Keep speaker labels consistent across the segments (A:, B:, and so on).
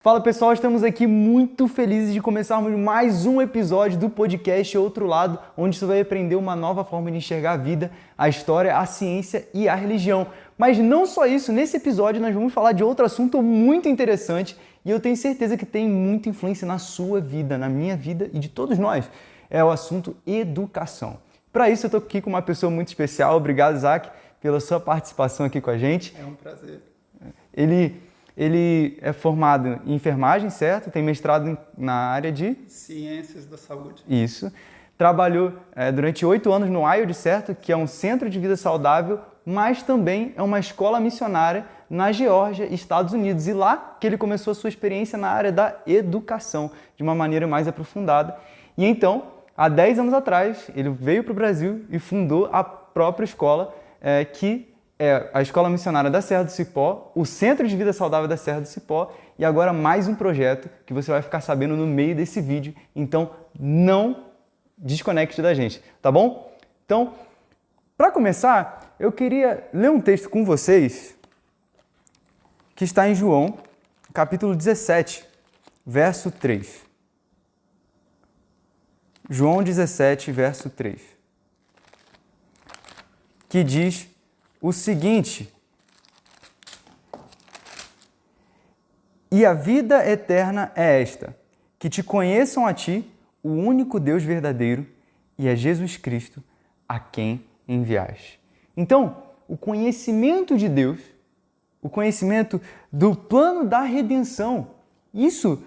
A: Fala pessoal, estamos aqui muito felizes de começarmos mais um episódio do podcast Outro Lado, onde você vai aprender uma nova forma de enxergar a vida, a história, a ciência e a religião. Mas não só isso, nesse episódio nós vamos falar de outro assunto muito interessante e eu tenho certeza que tem muita influência na sua vida, na minha vida e de todos nós. É o assunto educação. Para isso eu estou aqui com uma pessoa muito especial. Obrigado, Isaac, pela sua participação aqui com a gente.
B: É um prazer.
A: Ele é formado em enfermagem, certo? Tem mestrado na área de...
B: Ciências da saúde.
A: Isso. Trabalhou durante 8 anos no IOD, certo? Que é um centro de vida saudável, mas também é uma escola missionária na Geórgia, Estados Unidos. E lá que ele começou a sua experiência na área da educação, de uma maneira mais aprofundada. E então, há 10 anos atrás, ele veio para o Brasil e fundou a própria escola, que é a Escola Missionária da Serra do Cipó, o Centro de Vida Saudável da Serra do Cipó e agora mais um projeto que você vai ficar sabendo no meio desse vídeo. Então, não desconecte da gente, tá bom? Então, para começar, eu queria ler um texto com vocês que está em João, capítulo 17, verso 3. João 17, verso 3. Que diz o seguinte: e a vida eterna é esta, que te conheçam a ti, o único Deus verdadeiro, e a Jesus Cristo, a quem enviaste. Então, o conhecimento de Deus, o conhecimento do plano da redenção, isso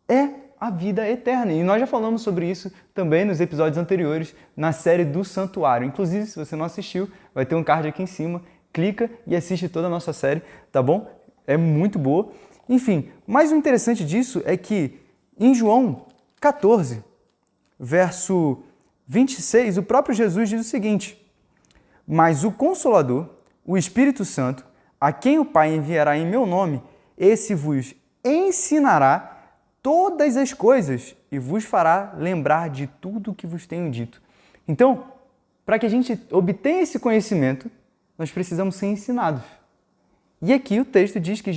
A: é a vida eterna. E nós já falamos sobre isso também nos episódios anteriores, na série do Santuário. Inclusive, se você não assistiu, vai ter um card aqui em cima. Clica e assiste toda a nossa série, tá bom? É muito boa. Enfim, mas o interessante disso é que em João 14, verso 26, o próprio Jesus diz o seguinte: mas o Consolador, o Espírito Santo, a quem o Pai enviará em meu nome, esse vos ensinará todas as coisas e vos fará lembrar de tudo o que vos tenho dito. Então, para que a gente obtenha esse conhecimento, nós precisamos ser ensinados. E aqui o texto diz que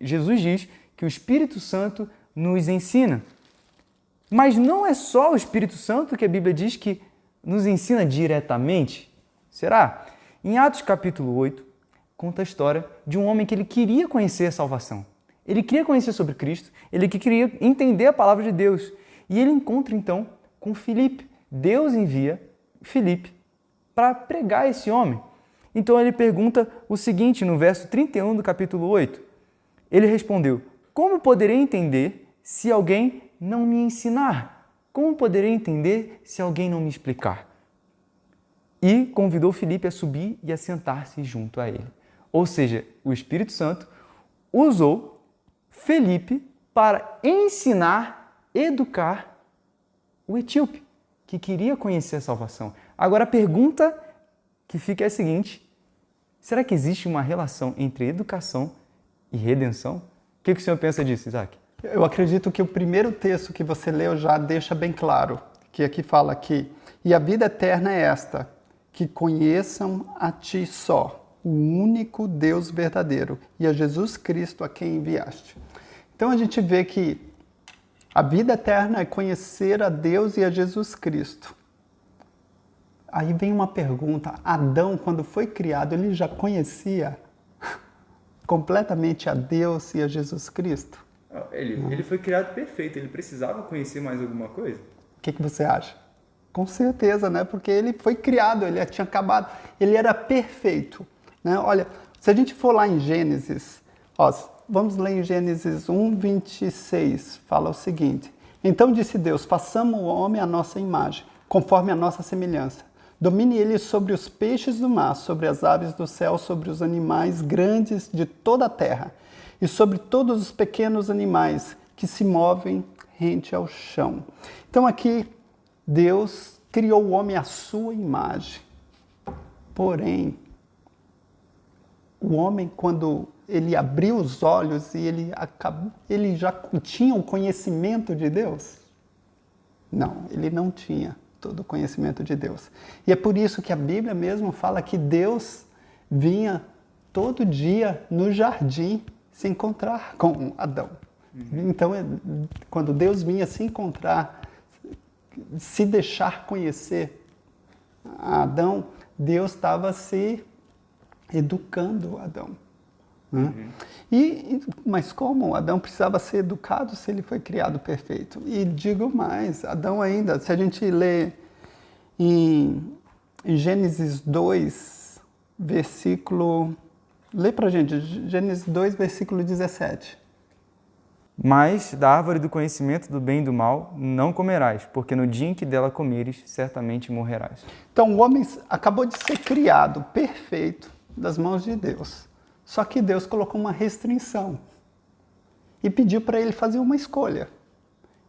A: Jesus diz que o Espírito Santo nos ensina. Mas não é só o Espírito Santo que a Bíblia diz que nos ensina diretamente. Será? Em Atos capítulo 8, conta a história de um homem que ele queria conhecer a salvação. Ele queria conhecer sobre Cristo, ele queria entender a palavra de Deus. E ele encontra então com Filipe. Deus envia Filipe para pregar esse homem. Então ele pergunta o seguinte no verso 31 do capítulo 8. Ele respondeu: como poderei entender se alguém não me ensinar? Como poderei entender se alguém não me explicar? E convidou Filipe a subir e a sentar-se junto a ele. Ou seja, o Espírito Santo usou Filipe para ensinar, educar o etíope, que queria conhecer a salvação. Agora a pergunta que fica é a seguinte: será que existe uma relação entre educação e redenção? O que o senhor pensa disso, Isaac?
B: Eu acredito que o primeiro texto que você leu já deixa bem claro, que aqui fala que e a vida eterna é esta, que conheçam a ti só, o único Deus verdadeiro, e a Jesus Cristo a quem enviaste. Então a gente vê que a vida eterna é conhecer a Deus e a Jesus Cristo. Aí vem uma pergunta: Adão, quando foi criado, ele já conhecia completamente a Deus e a Jesus Cristo?
A: Ele foi criado perfeito, ele precisava conhecer mais alguma coisa?
B: O que você acha? Com certeza, né? Porque ele foi criado, ele tinha acabado, ele era perfeito. Né? Olha, se a gente for lá em Gênesis, vamos ler em Gênesis 1, 26, fala o seguinte: então disse Deus, façamos o homem à nossa imagem, conforme a nossa semelhança. Domine ele sobre os peixes do mar, sobre as aves do céu, sobre os animais grandes de toda a terra, e sobre todos os pequenos animais que se movem rente ao chão. Então aqui, Deus criou o homem à sua imagem. Porém, o homem, quando ele abriu os olhos e ele já tinha o conhecimento de Deus? Não, ele não tinha todo o conhecimento de Deus. E é por isso que a Bíblia mesmo fala que Deus vinha todo dia no jardim se encontrar com Adão. Então, quando Deus vinha se encontrar, se deixar conhecer a Adão, Deus estava se educando Adão. Né? Mas como Adão precisava ser educado se ele foi criado perfeito? E digo mais, Adão ainda, se a gente lê em Gênesis 2, versículo... Lê pra gente, Gênesis 2, versículo 17.
A: Mas da árvore do conhecimento do bem e do mal não comerás, porque no dia em que dela comeres, certamente morrerás.
B: Então, o homem acabou de ser criado perfeito das mãos de Deus. Só que Deus colocou uma restrição e pediu para ele fazer uma escolha.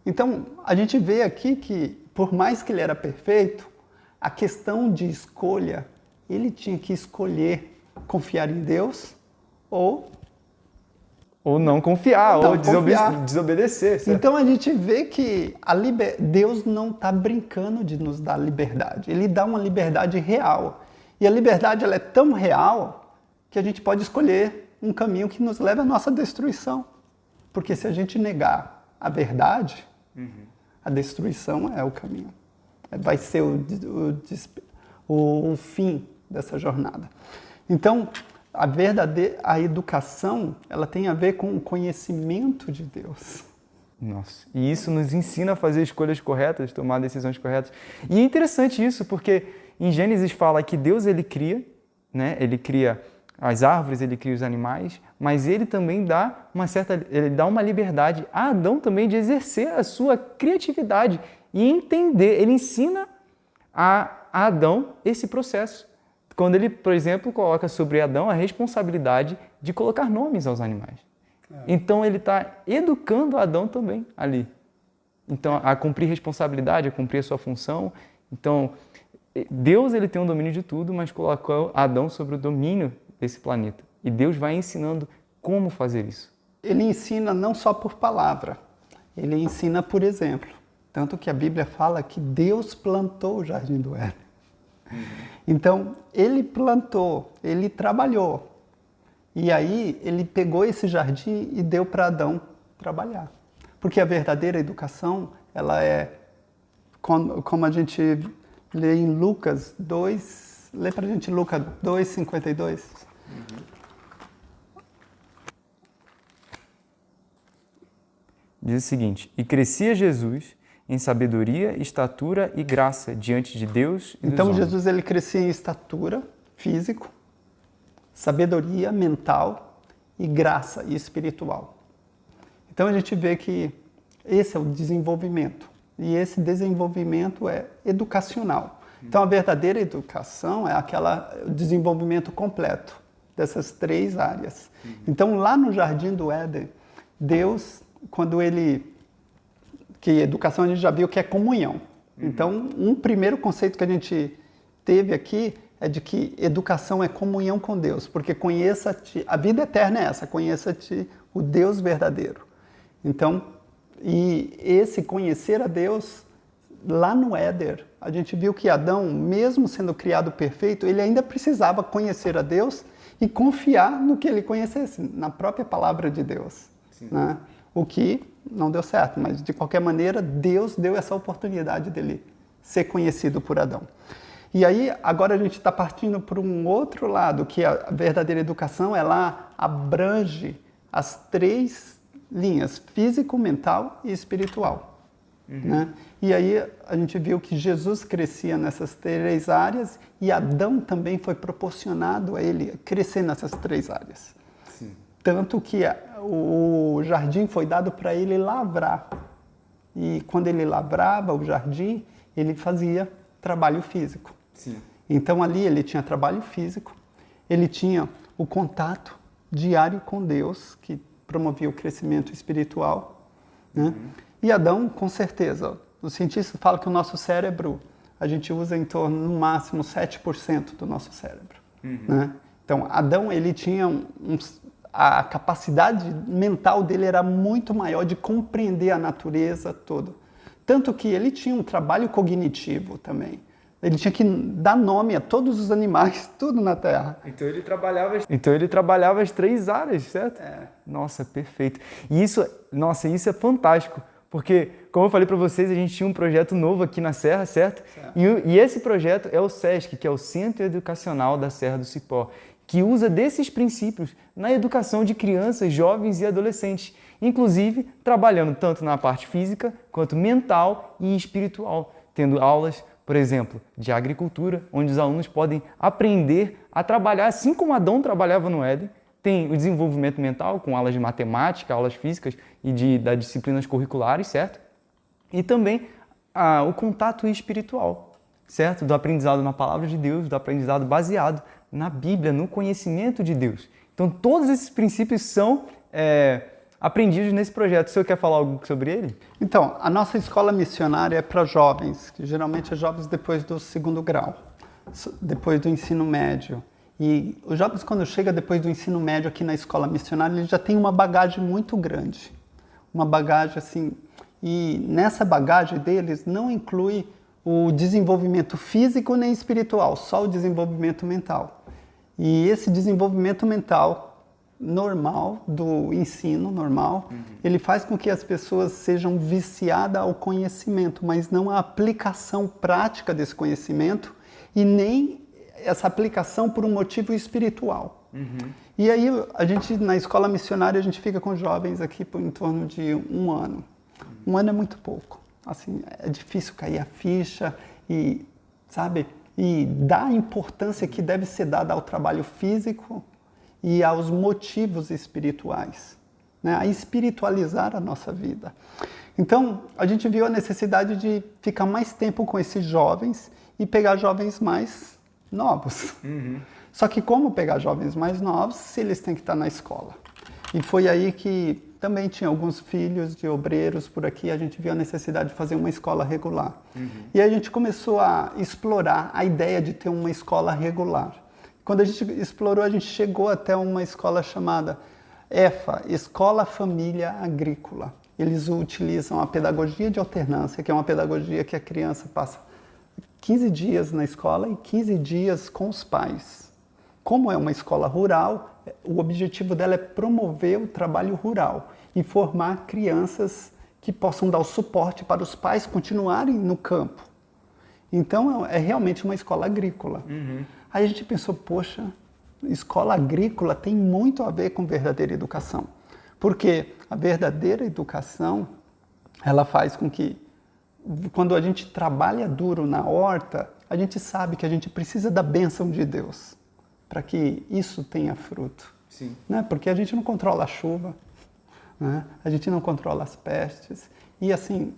B: Então, a gente vê aqui que, por mais que ele era perfeito, a questão de escolha, ele tinha que escolher confiar em Deus ou
A: não confiar,
B: não
A: ou
B: confiar.
A: desobedecer. Certo?
B: Então a gente vê que Deus não está brincando de nos dar liberdade. Ele dá uma liberdade real. E a liberdade ela é tão real que a gente pode escolher um caminho que nos leve à nossa destruição. Porque se a gente negar a verdade, a destruição é o caminho. Vai ser o fim dessa jornada. Então, a educação, ela tem a ver com o conhecimento de Deus.
A: Nossa, e isso nos ensina a fazer escolhas corretas, tomar decisões corretas. E é interessante isso, porque em Gênesis fala que Deus, ele cria, né? Ele cria as árvores, ele cria os animais, mas ele também dá uma liberdade a Adão também de exercer a sua criatividade e entender. Ele ensina a Adão esse processo. Quando ele, por exemplo, coloca sobre Adão a responsabilidade de colocar nomes aos animais. Então ele está educando Adão também ali. Então, a cumprir responsabilidade, a cumprir a sua função. Então, Deus ele tem um domínio de tudo, mas colocou Adão sobre o domínio desse planeta. E Deus vai ensinando como fazer isso.
B: Ele ensina não só por palavra, ele ensina por exemplo. Tanto que a Bíblia fala que Deus plantou o Jardim do Éden. Então, ele plantou, ele trabalhou. E aí, ele pegou esse jardim e deu para Adão trabalhar. Porque a verdadeira educação, ela é, como a gente lê em Lucas 2, lê para a gente Lucas 2:52.
A: Diz o seguinte: e crescia Jesus em sabedoria, estatura e graça diante de Deus e dos
B: Então,
A: homens.
B: Jesus ele crescia em estatura, físico, sabedoria mental e graça e espiritual. Então, a gente vê que esse é o desenvolvimento. E esse desenvolvimento é educacional. Então, a verdadeira educação é o desenvolvimento completo dessas três áreas. Então, lá no Jardim do Éden, Deus, que educação a gente já viu que é comunhão. Então, um primeiro conceito que a gente teve aqui é de que educação é comunhão com Deus, porque conheça-te, a vida eterna é essa, conheça-te o Deus verdadeiro. Então, e esse conhecer a Deus, lá no Éden, a gente viu que Adão, mesmo sendo criado perfeito, ele ainda precisava conhecer a Deus e confiar no que ele conhecesse, na própria palavra de Deus. Né? O que não deu certo, mas de qualquer maneira, Deus deu essa oportunidade dele ser conhecido por Adão. E aí, agora a gente está partindo para um outro lado, que a verdadeira educação, ela abrange as três linhas, físico, mental e espiritual. Né? E aí a gente viu que Jesus crescia nessas três áreas e Adão também foi proporcionado a ele crescer nessas três áreas.
A: Sim.
B: Tanto que o jardim foi dado para ele lavrar. E quando ele lavrava o jardim, ele fazia trabalho físico.
A: Sim.
B: Então ali ele tinha trabalho físico, ele tinha o contato diário com Deus, que promovia o crescimento espiritual. Né? E Adão, com certeza, os cientistas falam que o nosso cérebro, a gente usa em torno, no máximo, 7% do nosso cérebro. Né? Então, Adão, ele tinha a capacidade mental dele era muito maior de compreender a natureza toda. Tanto que ele tinha um trabalho cognitivo também. Ele tinha que dar nome a todos os animais, tudo na terra.
A: Então ele trabalhava as 3 áreas, certo? Nossa, perfeito. E isso é fantástico, porque, como eu falei para vocês, a gente tinha um projeto novo aqui na Serra, certo? E esse projeto é o SESC, que é o Centro Educacional da Serra do Cipó, que usa desses princípios na educação de crianças, jovens e adolescentes, inclusive trabalhando tanto na parte física quanto mental e espiritual, tendo aulas, por exemplo, de agricultura, onde os alunos podem aprender a trabalhar assim como Adão trabalhava no Éden. Tem o desenvolvimento mental, com aulas de matemática, aulas físicas e das disciplinas curriculares, certo? E também o contato espiritual, certo? Do aprendizado na palavra de Deus, do aprendizado baseado na Bíblia, no conhecimento de Deus. Então, todos esses princípios são aprendidos nesse projeto. O senhor quer falar algo sobre ele?
B: Então, a nossa escola missionária é para jovens, que geralmente é jovens depois do 2º grau, depois do ensino médio. E os jovens, quando chegam depois do ensino médio aqui na escola missionária, eles já têm uma bagagem muito grande. Uma bagagem assim... E nessa bagagem deles não inclui o desenvolvimento físico nem espiritual, só o desenvolvimento mental. E esse desenvolvimento mental normal, do ensino normal, ele faz com que as pessoas sejam viciadas ao conhecimento, mas não à aplicação prática desse conhecimento e nem essa aplicação por um motivo espiritual. E aí, a gente, na escola missionária, a gente fica com jovens aqui por em torno de 1 ano. 1 ano é muito pouco. Assim, é difícil cair a ficha e, sabe, e dar a importância que deve ser dada ao trabalho físico e aos motivos espirituais, né? A espiritualizar a nossa vida. Então, a gente viu a necessidade de ficar mais tempo com esses jovens e pegar jovens mais novos. Só que como pegar jovens mais novos se eles têm que estar na escola? E foi aí que também tinha alguns filhos de obreiros por aqui, a gente viu a necessidade de fazer uma escola regular. E aí a gente começou a explorar a ideia de ter uma escola regular. Quando a gente explorou, a gente chegou até uma escola chamada EFA, Escola Família Agrícola. Eles utilizam a pedagogia de alternância, que é uma pedagogia que a criança passa 15 dias na escola e 15 dias com os pais. Como é uma escola rural, o objetivo dela é promover o trabalho rural e formar crianças que possam dar o suporte para os pais continuarem no campo. Então, é realmente uma escola agrícola. Aí a gente pensou, poxa, escola agrícola tem muito a ver com verdadeira educação. Porque a verdadeira educação, ela faz com que, quando a gente trabalha duro na horta, a gente sabe que a gente precisa da bênção de Deus para que isso tenha fruto.
A: Sim.
B: Né? Porque a gente não controla a chuva, né? A gente não controla as pestes. E assim,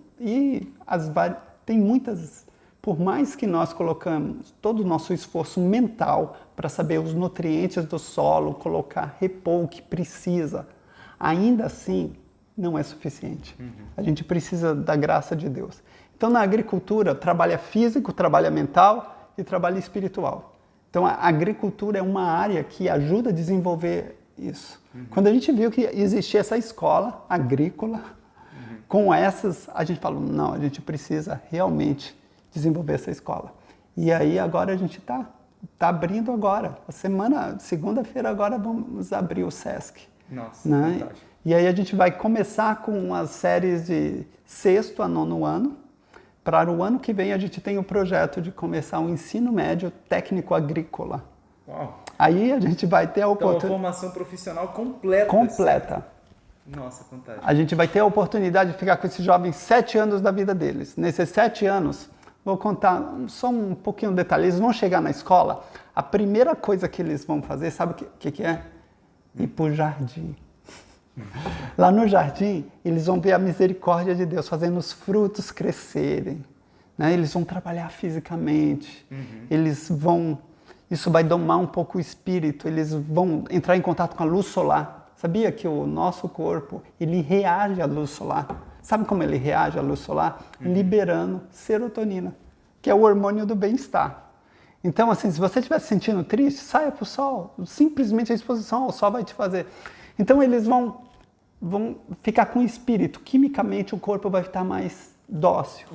B: tem muitas... Por mais que nós colocamos todo o nosso esforço mental para saber os nutrientes do solo, repor o que precisa, ainda assim não é suficiente. A gente precisa da graça de Deus. Então, na agricultura, trabalha físico, trabalha mental e trabalha espiritual. Então, a agricultura é uma área que ajuda a desenvolver isso. Quando a gente viu que existia essa escola agrícola, com essas, a gente falou, não, a gente precisa realmente desenvolver essa escola. E aí agora a gente está abrindo agora. Segunda-feira agora vamos abrir o SESC.
A: Nossa,
B: né?
A: fantástico.
B: E aí a gente vai começar com as séries de 6º a 9º ano. Para o ano que vem a gente tem o projeto de começar um ensino médio técnico agrícola.
A: Uau.
B: Aí a gente vai ter a oportunidade...
A: Então, a formação profissional completa.
B: Completa.
A: Nossa, fantástico.
B: A gente vai ter a oportunidade de ficar com esses jovens 7 anos da vida deles. Nesses 7 anos... Vou contar só um pouquinho de detalhe. Eles vão chegar na escola, a primeira coisa que eles vão fazer, sabe o que é? Ir para o jardim. Lá no jardim, eles vão ver a misericórdia de Deus, fazendo os frutos crescerem. Né? Eles vão trabalhar fisicamente. Isso vai domar um pouco o espírito. Eles vão entrar em contato com a luz solar. Sabia que o nosso corpo, ele reage à luz solar? Sabe como ele reage à luz solar? Liberando serotonina, que é o hormônio do bem-estar. Então, assim, se você estiver se sentindo triste, saia para o sol. Simplesmente a exposição ao sol vai te fazer. Então, eles vão ficar com o espírito. Quimicamente, o corpo vai estar mais dócil.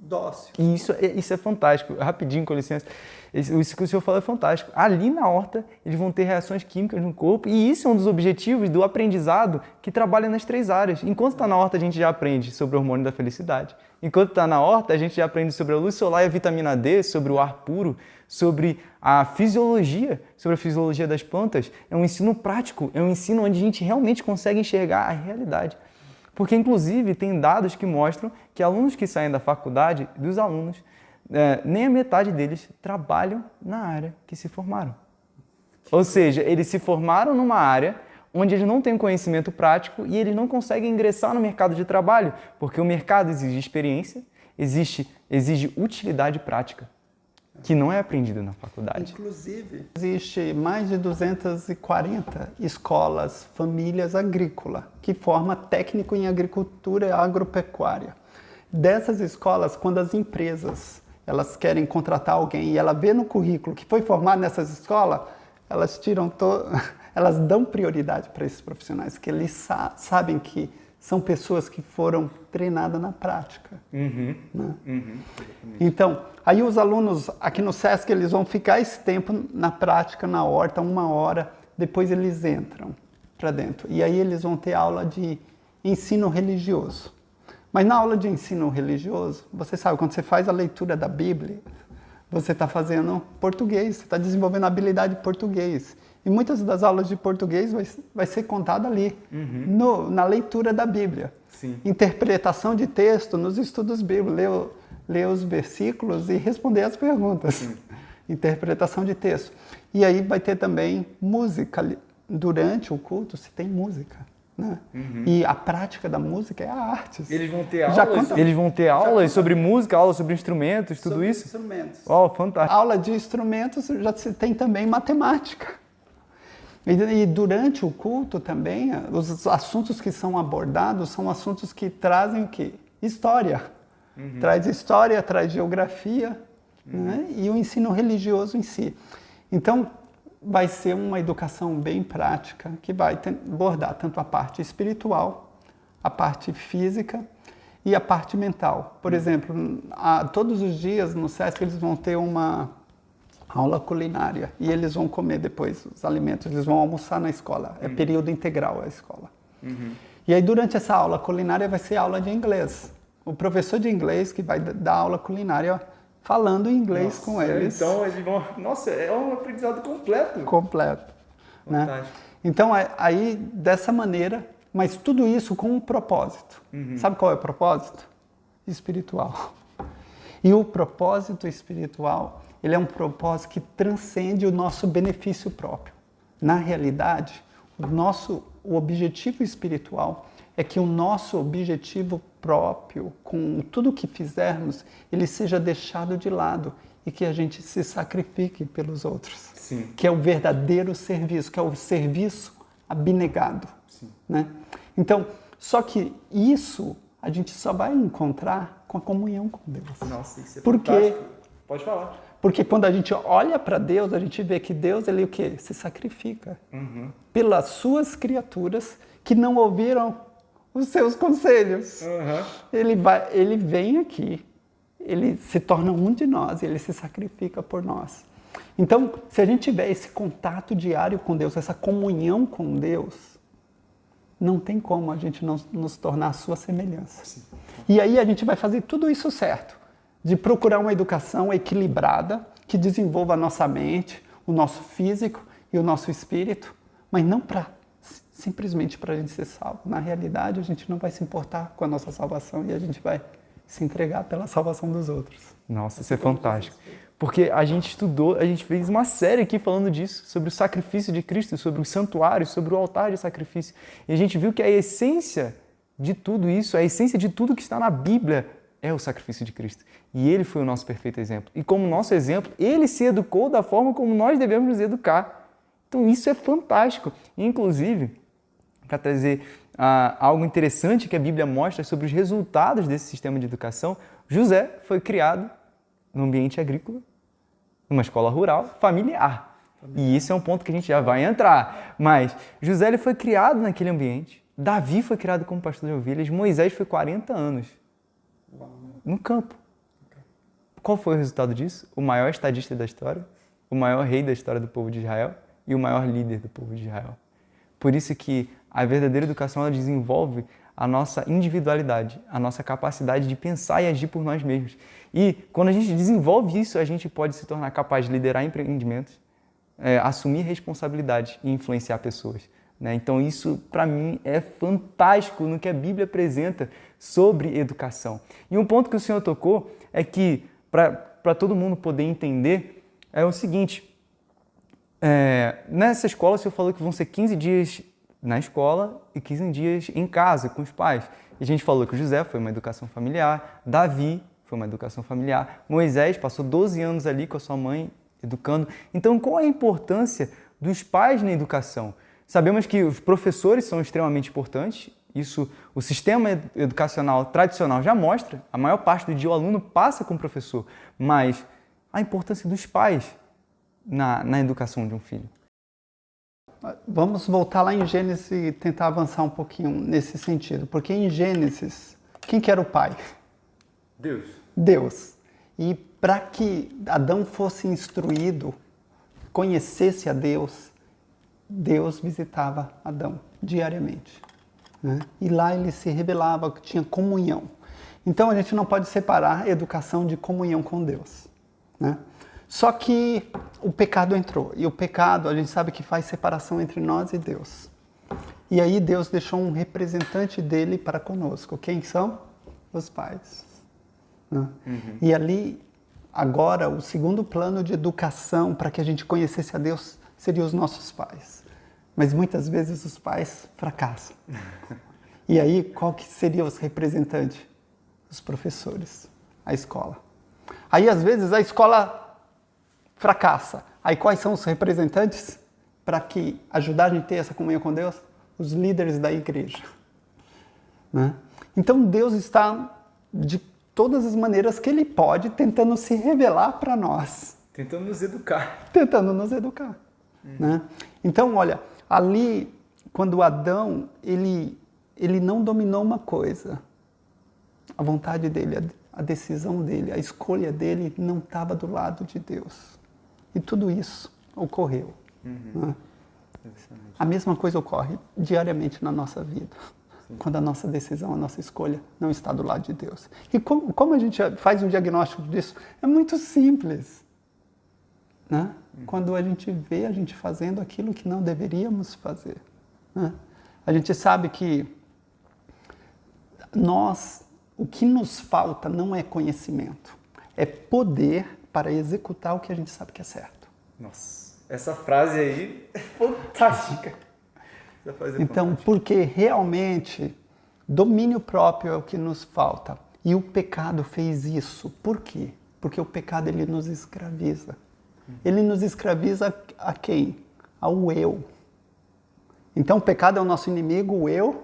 B: dócil.
A: E isso é fantástico. Rapidinho, com licença. Isso que o senhor falou é fantástico. Ali na horta, eles vão ter reações químicas no corpo, e isso é um dos objetivos do aprendizado que trabalha nas 3 áreas. Enquanto está na horta, a gente já aprende sobre o hormônio da felicidade. Enquanto está na horta, a gente já aprende sobre a luz solar e a vitamina D, sobre o ar puro, sobre a fisiologia das plantas. É um ensino prático, é um ensino onde a gente realmente consegue enxergar a realidade. Porque, inclusive, tem dados que mostram que alunos que saem da faculdade, dos alunos, nem a metade deles trabalham na área que se formaram. Ou seja, eles se formaram numa área onde eles não têm conhecimento prático e eles não conseguem ingressar no mercado de trabalho, porque o mercado exige experiência, exige utilidade prática, que não é aprendida na faculdade.
B: Inclusive, existe mais de 240 escolas, famílias agrícolas, que formam técnico em agricultura e agropecuária. Dessas escolas, quando as empresas elas querem contratar alguém e ela vê no currículo que foi formado nessas escolas, elas elas dão prioridade para esses profissionais, porque eles sabem que são pessoas que foram treinadas na prática. Né? Então, aí os alunos aqui no SESC, eles vão ficar esse tempo na prática, na horta, 1 hora, depois eles entram para dentro. E aí eles vão ter aula de ensino religioso. Mas na aula de ensino religioso, você sabe, quando você faz a leitura da Bíblia, você está fazendo português, você está desenvolvendo a habilidade de português. E muitas das aulas de português vai ser contada ali, na leitura da Bíblia.
A: Sim.
B: Interpretação de texto nos estudos bíblicos, ler os versículos e responder as perguntas. Sim. Interpretação de texto. E aí vai ter também música. Durante o culto, se tem música. Né? E a prática da música é a arte.
A: Eles vão ter aulas sobre música, aulas sobre instrumentos, tudo
B: sobre
A: isso?
B: Instrumentos.
A: Oh, fantástico.
B: Aula de instrumentos já se tem também matemática. E durante o culto também, os assuntos que são abordados são assuntos que trazem o quê? História. Traz história, traz geografia, né? E o ensino religioso em si. Então, vai ser uma educação bem prática, que vai abordar tanto a parte espiritual, a parte física e a parte mental. Por exemplo, todos os dias no SESC eles vão ter uma aula culinária e eles vão comer depois os alimentos, eles vão almoçar na escola, é período integral a escola. E aí durante essa aula culinária vai ser aula de inglês. O professor de inglês que vai dar aula culinária falando inglês com eles.
A: Então eles vão... Nossa, é um aprendizado completo.
B: Completo. Né? Então aí dessa maneira, mas tudo isso com um propósito. Sabe qual é o propósito? Espiritual. E o propósito espiritual, ele é um propósito que transcende o nosso benefício próprio. Na realidade, o objetivo espiritual é que o nosso objetivo próprio, com tudo que fizermos, ele seja deixado de lado e que a gente se sacrifique pelos outros.
A: Sim.
B: Que é o verdadeiro serviço, que é o serviço abnegado.
A: Sim.
B: Né? Então, só que isso a gente só vai encontrar com a comunhão com Deus.
A: Nossa, isso é fantástico. Pode falar.
B: Porque quando a gente olha para Deus, a gente vê que Deus, ele o quê? Se sacrifica pelas suas criaturas que não ouviram os seus conselhos. Ele vem aqui, ele se torna um de nós, ele se sacrifica por nós. Então, se a gente tiver esse contato diário com Deus, essa comunhão com Deus, não tem como a gente não nos tornar a sua semelhança. Sim. E aí a gente vai fazer tudo isso certo, de procurar uma educação equilibrada, que desenvolva a nossa mente, o nosso físico e o nosso espírito, mas não simplesmente para a gente ser salvo. Na realidade, a gente não vai se importar com a nossa salvação e a gente vai se entregar pela salvação dos outros.
A: Nossa, isso é fantástico. Porque a gente estudou, a gente fez uma série aqui falando disso, sobre o sacrifício de Cristo, sobre os santuários, sobre o altar de sacrifício. E a gente viu que a essência de tudo isso, a essência de tudo que está na Bíblia é o sacrifício de Cristo. E Ele foi o nosso perfeito exemplo. E como nosso exemplo, Ele se educou da forma como nós devemos nos educar. Então isso é fantástico. Inclusive, para trazer algo interessante que a Bíblia mostra sobre os resultados desse sistema de educação, José foi criado no ambiente agrícola, numa escola rural, familiar. E isso é um ponto que a gente já vai entrar. Mas José ele foi criado naquele ambiente, Davi foi criado como pastor de ovelhas, Moisés foi 40 anos no campo. qual foi o resultado disso? O maior estadista da história, o maior rei da história do povo de Israel e o maior líder do povo de Israel. Por isso que a verdadeira educação ela desenvolve a nossa individualidade, a nossa capacidade de pensar e agir por nós mesmos. E quando a gente desenvolve isso, a gente pode se tornar capaz de liderar empreendimentos, assumir responsabilidade e influenciar pessoas. Né? Então isso, para mim, é fantástico no que a Bíblia apresenta sobre educação. E um ponto que o Senhor tocou é que, para todo mundo poder entender, é o seguinte, nessa escola o Senhor falou que vão ser 15 dias na escola e 15 dias em casa, com os pais. E a gente falou que o José foi uma educação familiar, Davi foi uma educação familiar, Moisés passou 12 anos ali com a sua mãe educando. Então, qual é a importância dos pais na educação? Sabemos que os professores são extremamente importantes, isso o sistema educacional tradicional já mostra, a maior parte do dia o aluno passa com o professor, mas a importância dos pais na educação de um filho.
B: Vamos voltar lá em Gênesis e tentar avançar um pouquinho nesse sentido. Porque em Gênesis, quem que era o pai?
A: Deus.
B: Deus. E para que Adão fosse instruído, conhecesse a Deus, Deus visitava Adão diariamente. Né? E lá ele se revelava, tinha comunhão. Então a gente não pode separar educação de comunhão com Deus. Né? Só que o pecado entrou. E o pecado, a gente sabe que faz separação entre nós e Deus. E aí Deus deixou um representante dele para conosco. Quem são? Os pais. Né? E ali, agora, o segundo plano de educação para que a gente conhecesse a Deus seria os nossos pais. Mas muitas vezes os pais fracassam. E aí, qual que seria os representantes? Os professores, a escola. Aí, às vezes, a escola fracassa. Aí quais são os representantes para que ajudar a gente a ter essa comunhão com Deus? Os líderes da igreja. Né? Então Deus está de todas as maneiras que Ele pode tentando se revelar para nós.
A: Tentando nos educar.
B: Tentando nos educar. Né? Então, olha, ali, quando Adão, ele não dominou uma coisa, a vontade dele, a decisão dele, a escolha dele não estava do lado de Deus. E tudo isso ocorreu. Né? A mesma coisa ocorre diariamente na nossa vida. Sim. Quando a nossa decisão, a nossa escolha não está do lado de Deus. E como a gente faz um diagnóstico disso? É muito simples. Né? Quando a gente vê a gente fazendo aquilo que não deveríamos fazer. Né? A gente sabe que o que nos falta não é conhecimento, é poder para executar o que a gente sabe que é certo.
A: Nossa, essa frase aí é fantástica.
B: Então, porque realmente domínio próprio é o que nos falta. E o pecado fez isso. Por quê? Porque o pecado ele nos escraviza. Ele nos escraviza a quem? Ao eu. Então, o pecado é o nosso inimigo, o eu.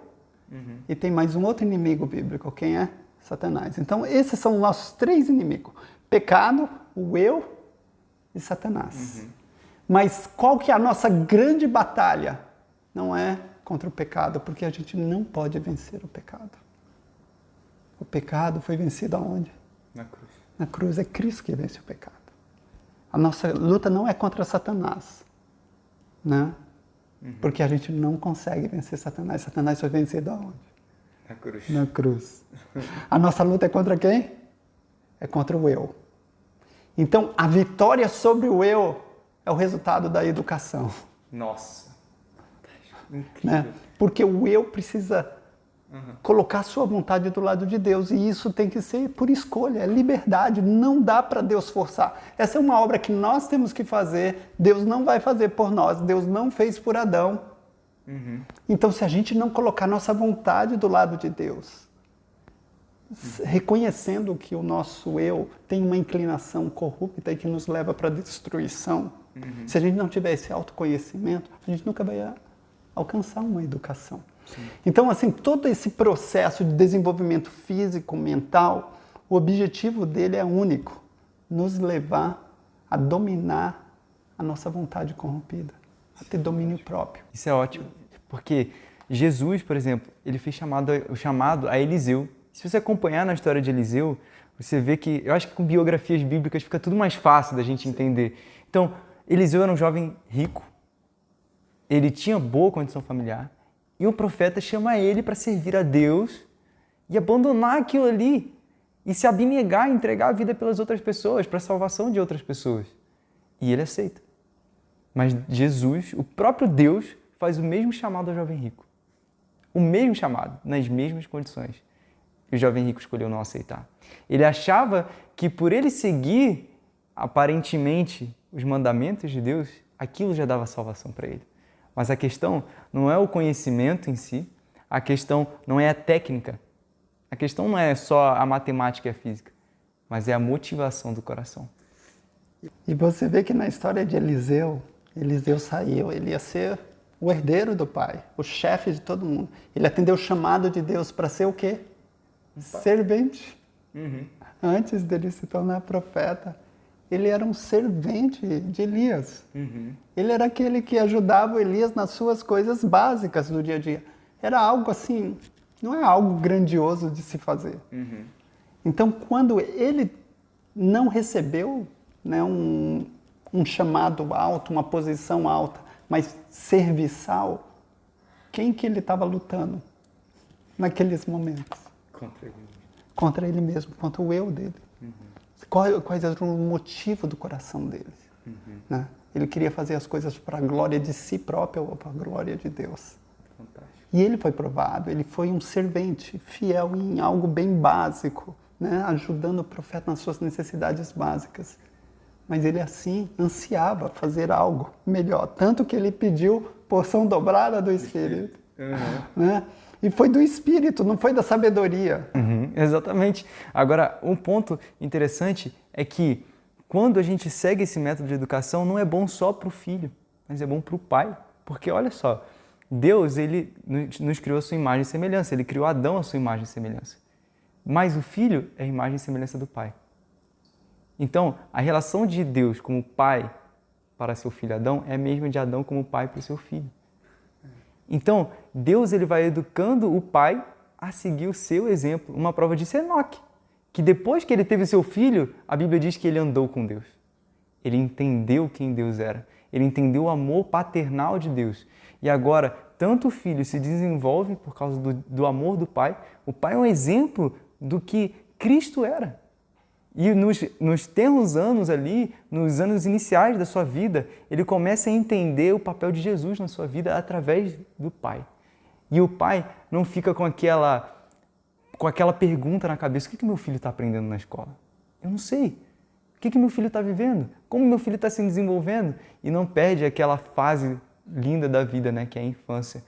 B: E tem mais um outro inimigo bíblico. Quem é? Satanás. Então, esses são os nossos 3 inimigos. Pecado, o eu e Satanás. Mas qual que é a nossa grande batalha? Não é contra o pecado, porque a gente não pode vencer o pecado. O pecado foi vencido aonde?
A: Na cruz.
B: Na cruz. É Cristo que vence o pecado. A nossa luta não é contra Satanás. Né? Porque a gente não consegue vencer Satanás. Satanás foi vencido aonde?
A: Na cruz.
B: Na cruz. A nossa luta é contra quem? É contra o eu. Então, a vitória sobre o eu é o resultado da educação.
A: Nossa. Incrível.
B: Né? Porque o eu precisa colocar a sua vontade do lado de Deus. E isso tem que ser por escolha, é liberdade. Não dá para Deus forçar. Essa é uma obra que nós temos que fazer. Deus não vai fazer por nós. Deus não fez por Adão. Então, se a gente não colocar nossa vontade do lado de Deus, reconhecendo que o nosso eu tem uma inclinação corrupta e que nos leva para a destruição, se a gente não tiver esse autoconhecimento, a gente nunca vai alcançar uma educação. Sim. Então, assim, todo esse processo de desenvolvimento físico, mental, o objetivo dele é único, nos levar a dominar a nossa vontade corrompida, a ter domínio próprio.
A: Isso é ótimo, porque Jesus, por exemplo, ele fez o chamado a Eliseu Se você acompanhar na história de Eliseu, você vê que, eu acho que com biografias bíblicas fica tudo mais fácil da gente entender. Então, Eliseu era um jovem rico, ele tinha boa condição familiar, e o profeta chama ele para servir a Deus e abandonar aquilo ali e se abnegar, entregar a vida pelas outras pessoas, para a salvação de outras pessoas. E ele aceita. Mas Jesus, o próprio Deus, faz o mesmo chamado ao jovem rico. O mesmo chamado, nas mesmas condições. E o jovem rico escolheu não aceitar. Ele achava que por ele seguir, aparentemente, os mandamentos de Deus, aquilo já dava salvação para ele. Mas a questão não é o conhecimento em si, a questão não é a técnica, a questão não é só a matemática e a física, mas é a motivação do coração.
B: E você vê que na história de Eliseu, Eliseu saiu, ele ia ser o herdeiro do pai, o chefe de todo mundo. Ele atendeu o chamado de Deus para ser o quê? Servente. Antes dele se tornar profeta, ele era um servente de Elias. Ele era aquele que ajudava Elias nas suas coisas básicas do dia a dia. Era algo assim, não é algo grandioso de se fazer. Então, quando ele não recebeu, né, um chamado alto, uma posição alta, mas serviçal, quem que ele estava lutando naqueles momentos? Contra ele mesmo, contra o eu dele. Quais eram o motivo do coração dele? Né? Ele queria fazer as coisas para a glória de si próprio ou para a glória de Deus.
A: Fantástico.
B: E ele foi provado, ele foi um servente fiel em algo bem básico, né? Ajudando o profeta nas suas necessidades básicas. Mas ele assim ansiava fazer algo melhor, tanto que ele pediu porção dobrada do Espírito. Né? E foi do Espírito, não foi da sabedoria.
A: Exatamente. Agora, um ponto interessante é que quando a gente segue esse método de educação, não é bom só para o filho, mas é bom para o pai. Porque olha só, Deus ele nos criou a sua imagem e semelhança, ele criou Adão a sua imagem e semelhança. Mas o filho é a imagem e semelhança do pai. Então, a relação de Deus como pai para seu filho Adão é a mesma de Adão como pai para o seu filho. Então, Deus ele vai educando o pai a seguir o seu exemplo. Uma prova disso é Enoque, que depois que ele teve seu filho, a Bíblia diz que ele andou com Deus. Ele entendeu quem Deus era. Ele entendeu o amor paternal de Deus. E agora, tanto o filho se desenvolve por causa do amor do pai, o pai é um exemplo do que Cristo era. E nos tenros anos ali, nos anos iniciais da sua vida, ele começa a entender o papel de Jesus na sua vida através do pai. E o pai não fica com aquela pergunta na cabeça: o que meu filho está aprendendo na escola? Eu não sei. O que meu filho está vivendo? Como meu filho está se desenvolvendo? E não perde aquela fase linda da vida, né, que é a infância.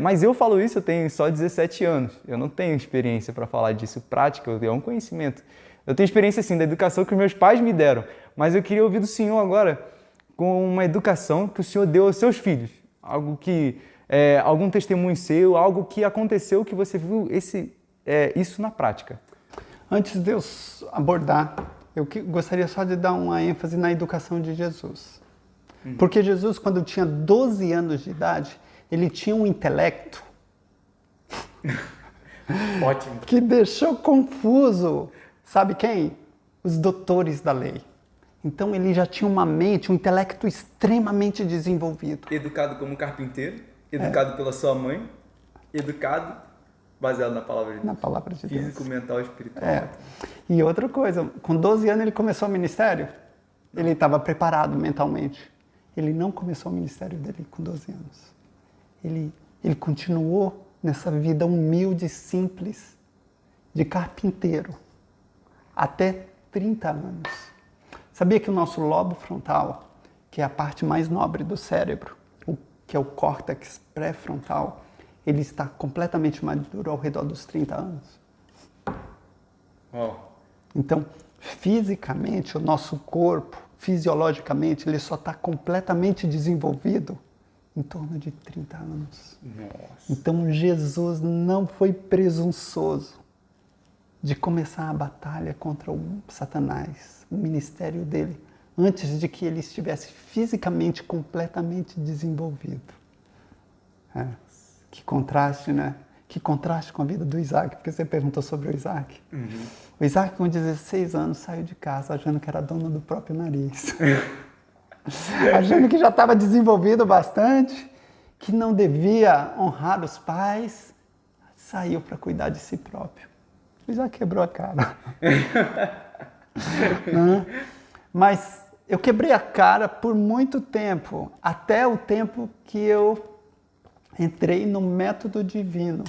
A: Mas eu falo isso, eu tenho só 17 anos. Eu não tenho experiência para falar disso. Prática, é um conhecimento. Eu tenho experiência, sim, da educação que os meus pais me deram. Mas eu queria ouvir do Senhor agora com uma educação que o Senhor deu aos seus filhos. Algo que, algum testemunho seu, algo que aconteceu que você viu isso na prática.
B: Antes de eu abordar, eu gostaria só de dar uma ênfase na educação de Jesus. Porque Jesus, quando tinha 12 anos de idade, ele tinha um intelecto
A: Ótimo.
B: que deixou confuso, sabe quem? Os doutores da lei. Então ele já tinha uma mente, um intelecto extremamente desenvolvido.
A: Educado como carpinteiro, educado pela sua mãe, educado baseado na palavra de Deus.
B: Na palavra de Deus.
A: Físico, mental e espiritual.
B: E outra coisa, com 12 anos ele começou o ministério. Ele estava preparado mentalmente. Ele não começou o ministério dele com 12 anos. Ele continuou nessa vida humilde e simples de carpinteiro até 30 anos. Sabia que o nosso lobo frontal, que é a parte mais nobre do cérebro, que é o córtex pré-frontal, ele está completamente maduro ao redor dos 30 anos? Então, fisicamente, o nosso corpo, fisiologicamente, ele só está completamente desenvolvido em torno de 30 anos.
A: Nossa.
B: Então, Jesus não foi presunçoso de começar a batalha contra o Satanás, o ministério dele, antes de que ele estivesse fisicamente completamente desenvolvido. Que contraste, né? Que contraste com a vida do Isaac, porque você perguntou sobre o Isaac. O Isaac, com 16 anos, saiu de casa achando que era dono do próprio nariz. Achando que já estava desenvolvido bastante, que não devia honrar os pais, saiu para cuidar de si próprio. O Isaac quebrou a cara. Mas eu quebrei a cara por muito tempo, até o tempo que eu entrei no método divino,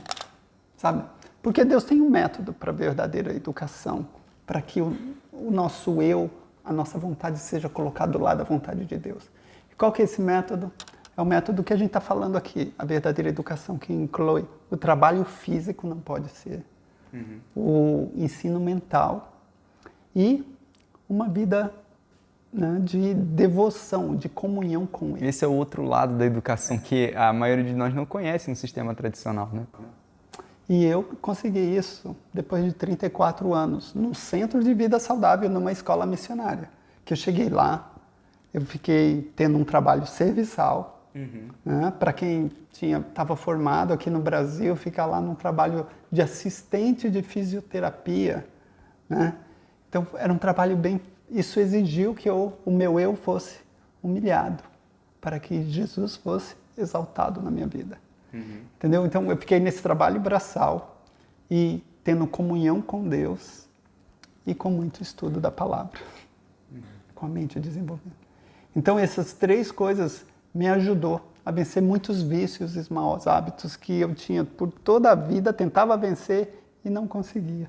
B: sabe? Porque Deus tem um método para a verdadeira educação, para que o nosso eu, a nossa vontade seja colocada do lado da vontade de Deus. E qual que é esse método? É o método que a gente está falando aqui, a verdadeira educação, que inclui o trabalho físico, não pode ser, o ensino mental e uma vida, né, de devoção, de comunhão com Ele.
A: Esse é o outro lado da educação que a maioria de nós não conhece no sistema tradicional, né?
B: E eu consegui isso depois de 34 anos, num centro de vida saudável, numa escola missionária. Que eu cheguei lá, eu fiquei tendo um trabalho serviçal, né? Para quem estava formado aqui no Brasil, ficar lá num trabalho de assistente de fisioterapia, né? Então era um trabalho bem... Isso exigiu que o meu eu fosse humilhado, para que Jesus fosse exaltado na minha vida. Entendeu? Então eu fiquei nesse trabalho braçal e tendo comunhão com Deus e com muito estudo da palavra, com a mente desenvolvida. Então essas três coisas me ajudou a vencer muitos vícios e maus hábitos que eu tinha por toda a vida, tentava vencer e não conseguia.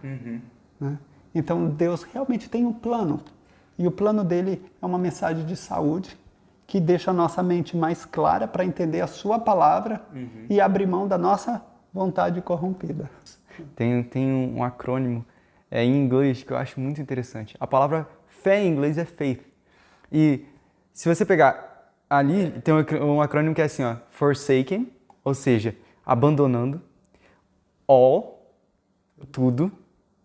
B: Né? Então Deus realmente tem um plano, e o plano dele é uma mensagem de saúde, que deixa a nossa mente mais clara para entender a sua palavra e abrir mão da nossa vontade corrompida.
A: Tem um acrônimo em inglês que eu acho muito interessante. A palavra fé em inglês é faith. E se você pegar ali, tem um acrônimo que é assim, ó, forsaken, ou seja, abandonando, all, tudo,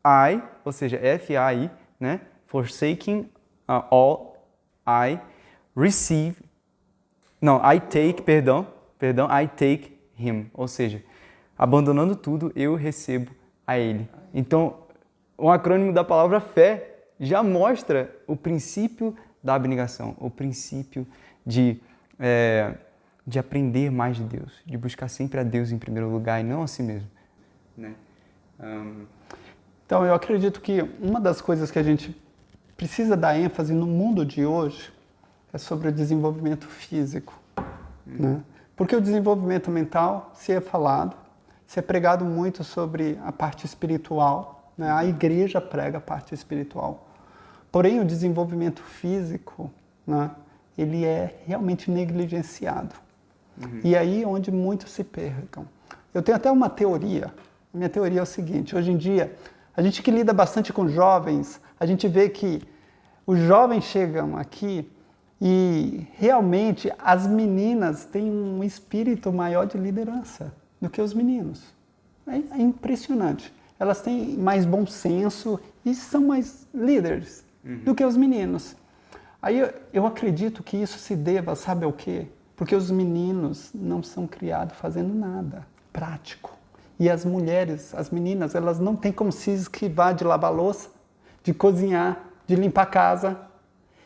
A: I, ou seja, F-A-I, né? Forsaking all, I, receive, não, I take, perdão, I take him, ou seja, abandonando tudo, eu recebo a ele. Então, o acrônimo da palavra fé já mostra o princípio da abnegação, o princípio de aprender mais de Deus, de buscar sempre a Deus em primeiro lugar e não a si mesmo. Né?
B: Então, eu acredito que uma das coisas que a gente precisa dar ênfase no mundo de hoje é sobre o desenvolvimento físico. Né? Porque o desenvolvimento mental se é falado, se é pregado muito sobre a parte espiritual, né? A igreja prega a parte espiritual. Porém, o desenvolvimento físico, né, ele é realmente negligenciado. E aí é onde muitos se percam. Eu tenho até uma teoria. A minha teoria é o seguinte: hoje em dia, a gente que lida bastante com jovens, a gente vê que os jovens chegam aqui e realmente as meninas têm um espírito maior de liderança do que os meninos. É impressionante. Elas têm mais bom senso e são mais líderes do que os meninos. Aí eu acredito que isso se deva, sabe ao quê? Porque os meninos não são criados fazendo nada prático. E as mulheres, as meninas, elas não têm como se esquivar de lavar louça, de cozinhar, de limpar a casa.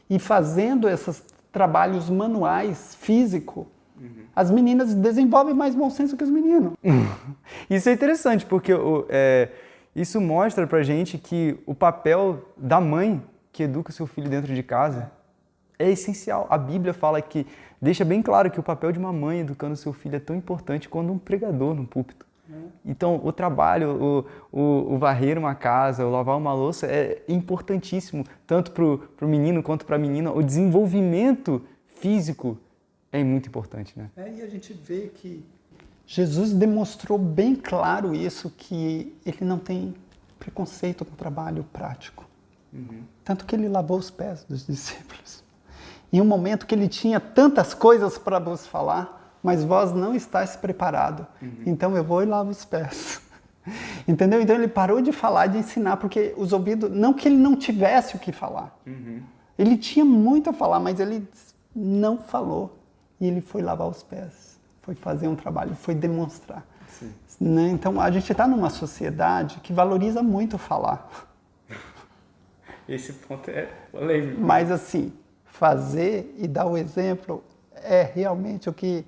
B: E fazendo esses trabalhos manuais, físico, as meninas desenvolvem mais bom senso que os meninos.
A: Isso é interessante, porque isso mostra pra gente que o papel da mãe que educa o seu filho dentro de casa é essencial. A Bíblia fala que, deixa bem claro que o papel de uma mãe educando o seu filho é tão importante quanto um pregador no púlpito. Então, o trabalho, o varrer uma casa, o lavar uma louça é importantíssimo, tanto para o menino quanto para a menina. O desenvolvimento físico é muito importante, né?
B: E a gente vê que Jesus demonstrou bem claro isso, que ele não tem preconceito com o trabalho prático. Tanto que ele lavou os pés dos discípulos. Em um momento que ele tinha tantas coisas para vos falar, mas vós não estáis preparado. Então eu vou e lavo os pés. Entendeu? Então ele parou de falar, de ensinar, porque os ouvidos... Não que ele não tivesse o que falar. Ele tinha muito a falar, mas ele não falou. E ele foi lavar os pés. Foi fazer um trabalho, foi demonstrar. Né? Então, a gente está numa sociedade que valoriza muito falar.
A: Esse ponto é polêmico.
B: Mas, assim, fazer e dar o exemplo é realmente o que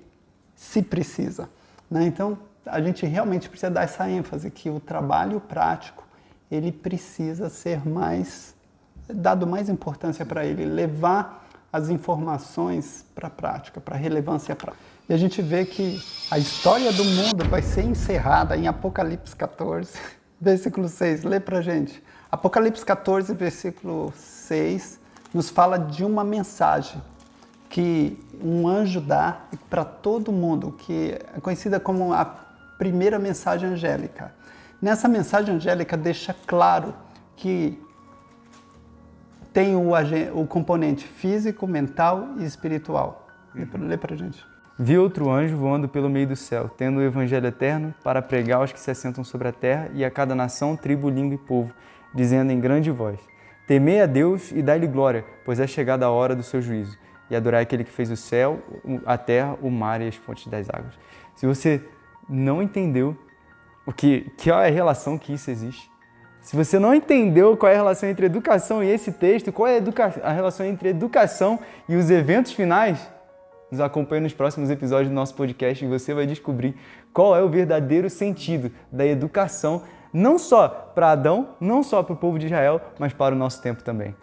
B: se precisa. Né? Então, a gente realmente precisa dar essa ênfase que o trabalho prático, ele precisa ser dado mais importância para ele, levar as informações para a prática, para a relevância prática. E a gente vê que a história do mundo vai ser encerrada em Apocalipse 14, versículo 6. Lê para a gente. Apocalipse 14, versículo 6, nos fala de uma mensagem que um anjo dá para todo mundo, que é conhecida como a primeira mensagem angélica. Nessa mensagem angélica deixa claro que tem o componente físico, mental e espiritual. Lê pra gente.
A: Vi outro anjo voando pelo meio do céu, tendo o evangelho eterno para pregar aos que se assentam sobre a terra e a cada nação, tribo, língua e povo, dizendo em grande voz: temei a Deus e dai-lhe glória, pois é chegada a hora do seu juízo, e adorai aquele que fez o céu, a terra, o mar e as fontes das águas. Se você não entendeu qual é a relação que isso existe, se você não entendeu qual é a relação entre educação e esse texto, qual é a relação entre educação e os eventos finais, nos acompanhe nos próximos episódios do nosso podcast e você vai descobrir qual é o verdadeiro sentido da educação, não só para Adão, não só para o povo de Israel, mas para o nosso tempo também.